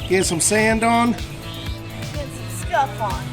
Get some sand on. Get some stuff on.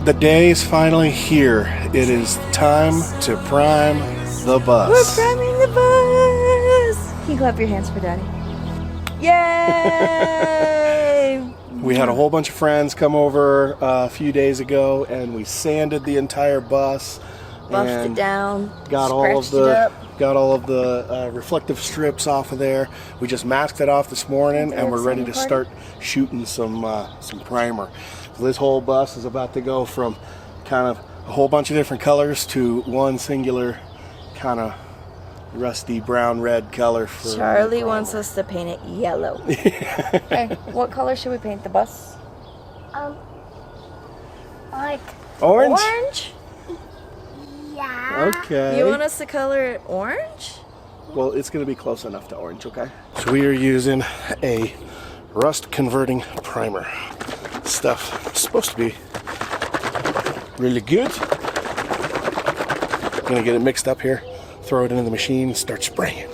The day is finally here. It is time to prime the bus. We're priming the bus. Can you clap your hands for Daddy? Yay! We had a whole bunch of friends come over a few days ago, and we sanded the entire bus. Buffed and it down. Got all of scratched it up. the reflective strips off of there. We just masked it off this morning, and we're ready to start shooting some primer. So this whole bus is about to go from kind of a whole bunch of different colors to one singular kind of rusty brown red color. For Charlie wants us to paint it yellow. Okay, what color should we paint the bus? Like Orange? Orange? yeah. Okay. You want us to color it orange? Well, it's going to be close enough to orange, okay? So we are using a rust converting primer. Stuff is supposed to be really good. Gonna get it mixed up here, throw it into the machine, and start spraying.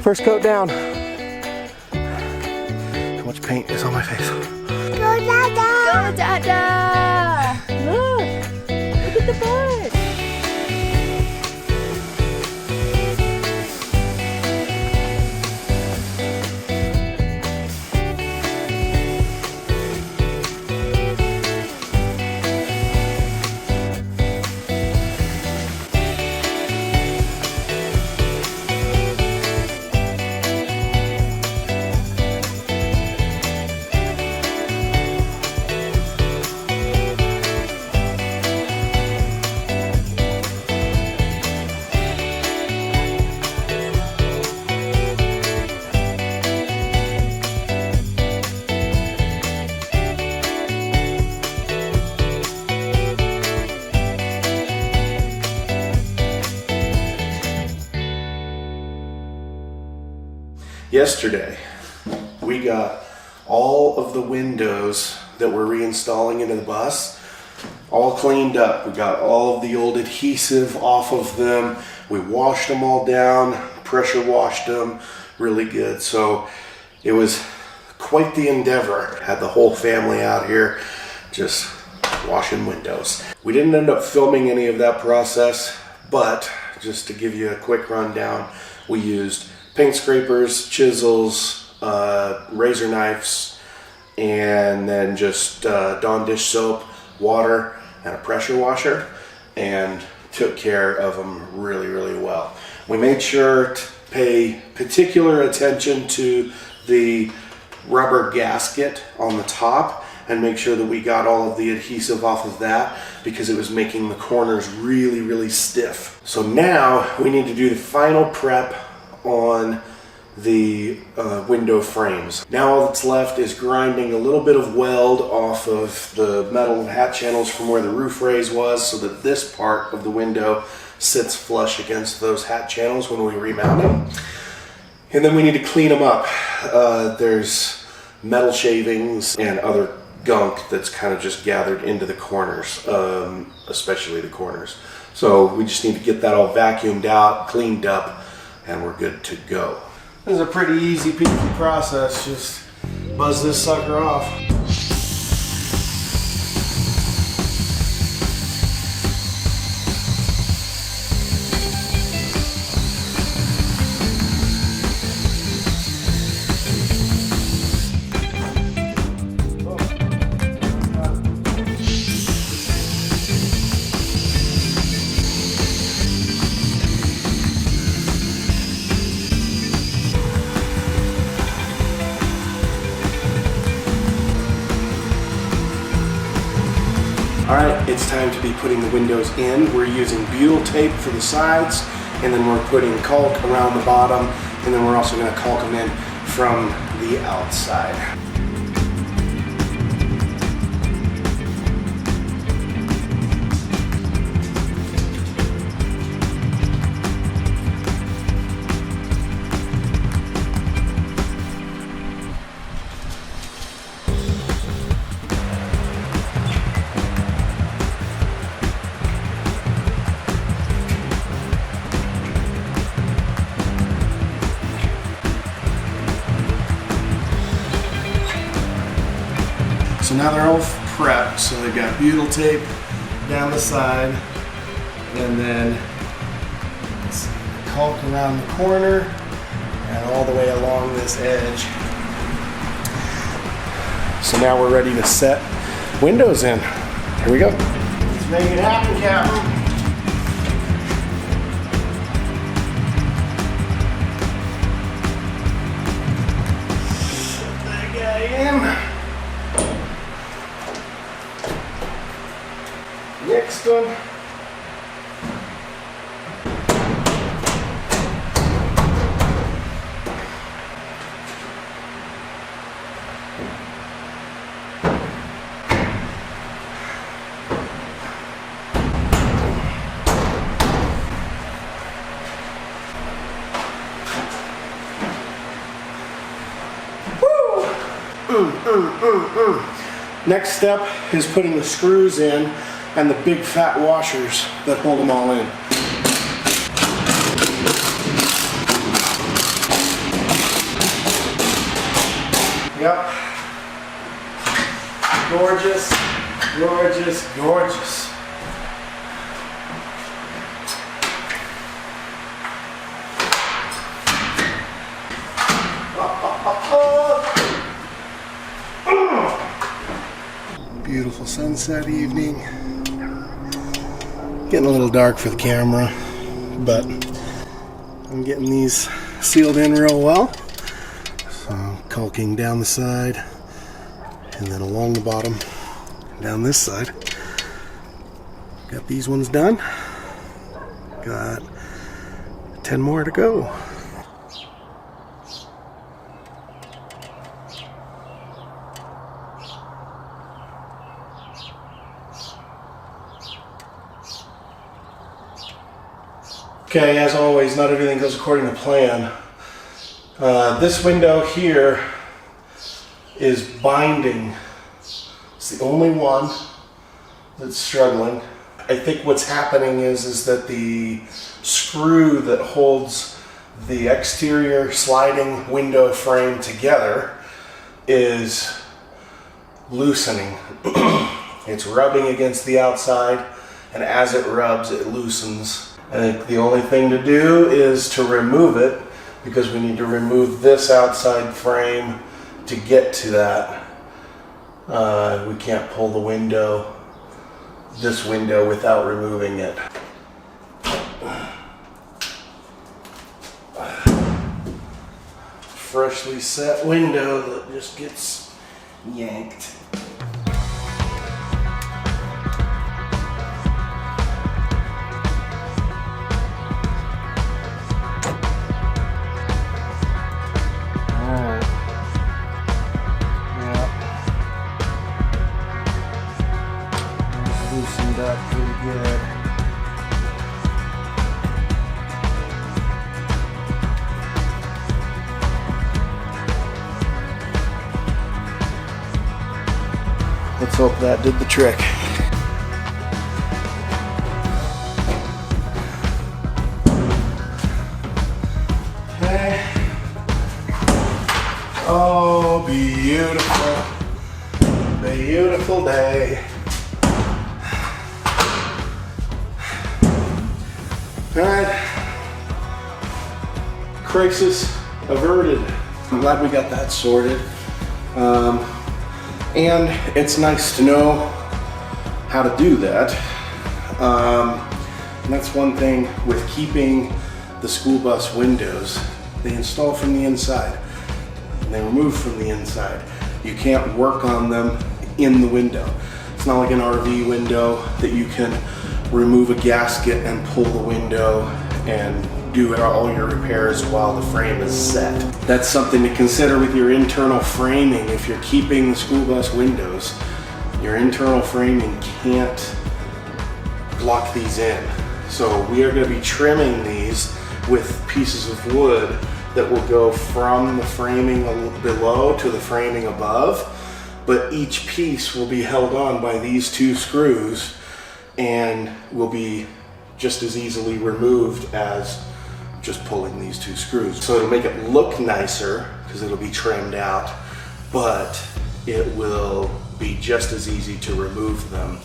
First coat down. How much paint is on my face? Go Dada. Go, Dada! Look! Look at the bud! Yesterday, we got all of the windows that we're reinstalling into the bus all cleaned up. We got all of the old adhesive off of them. We washed them all down, pressure washed them really good. So it was quite the endeavor. Had the whole family out here just washing windows. We didn't end up filming any of that process, but just to give you a quick rundown, we used paint scrapers, chisels, razor knives, and then just Dawn dish soap, water, and a pressure washer, and took care of them really, really well. We made sure to pay particular attention to the rubber gasket on the top and make sure that we got all of the adhesive off of that because it was making the corners really, really stiff. So now we need to do the final prep on the window frames. Now all that's left is grinding a little bit of weld off of the metal hat channels from where the roof raise was so that this part of the window sits flush against those hat channels when we remount them. And then we need to clean them up. There's metal shavings and other gunk that's kind of just gathered into the corners, especially the corners. So we just need to get that all vacuumed out, cleaned up, and we're good to go. This is a pretty easy peasy process. Just buzz this sucker off. Alright, it's time to be putting the windows in. We're using butyl tape for the sides, and then we're putting caulk around the bottom, and then we're also going to caulk them in from the outside. So now they're all prepped. So they've got butyl tape down the side, and then caulk around the corner and all the way along this edge. So now we're ready to set windows in. Here we go. Let's make it happen, Captain. Set that guy in. Next one. Next step is putting the screws in and the big fat washers that hold them all in. Yep. Gorgeous, gorgeous, gorgeous. Beautiful sunset evening. Getting a little dark for the camera, but I'm getting these sealed in real well. So caulking down the side and then along the bottom down this side. Got these ones done. Got 10 more to go. Okay, as always, not everything goes according to plan, This window here is binding. It's the only one that's struggling. I think what's happening is that the screw that holds the exterior sliding window frame together is loosening. It's rubbing against the outside, and as it rubs, it loosens. I think the only thing to do is to remove it, because we need to remove this outside frame to get to that. We can't pull the window, this window, without removing it. Freshly set window that just gets yanked. Loosened up pretty good. Let's hope that did the trick. Okay. Oh, beautiful. Beautiful day. Alright, crisis averted. I'm glad we got that sorted. And it's nice to know how to do that. And that's one thing with keeping the school bus windows. They install from the inside, and they remove from the inside. You can't work on them in the window. It's not like an RV window that you can remove a gasket and pull the window and do all your repairs while the frame is set. That's something to consider with your internal framing. If you're keeping the school bus windows, your internal framing can't block these in. So we are going to be trimming these with pieces of wood that will go from the framing below to the framing above, but each piece will be held on by these two screws and will be just as easily removed as just pulling these two screws. So it'll make it look nicer because it'll be trimmed out, but it will be just as easy to remove them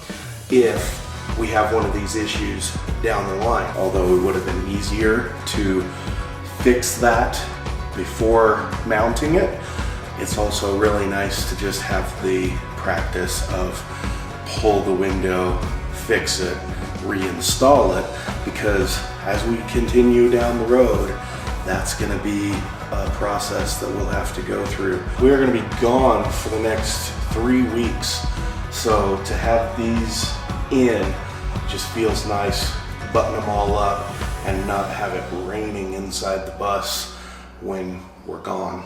if we have one of these issues down the line. Although it would have been easier to fix that before mounting it, it's also really nice to just have the practice of pull the window, fix it, reinstall it, because as we continue down the road, that's going to be a process that we'll have to go through. We're going to be gone for the next 3 weeks, so to have these in just feels nice, button them all up and not have it raining inside the bus when we're gone.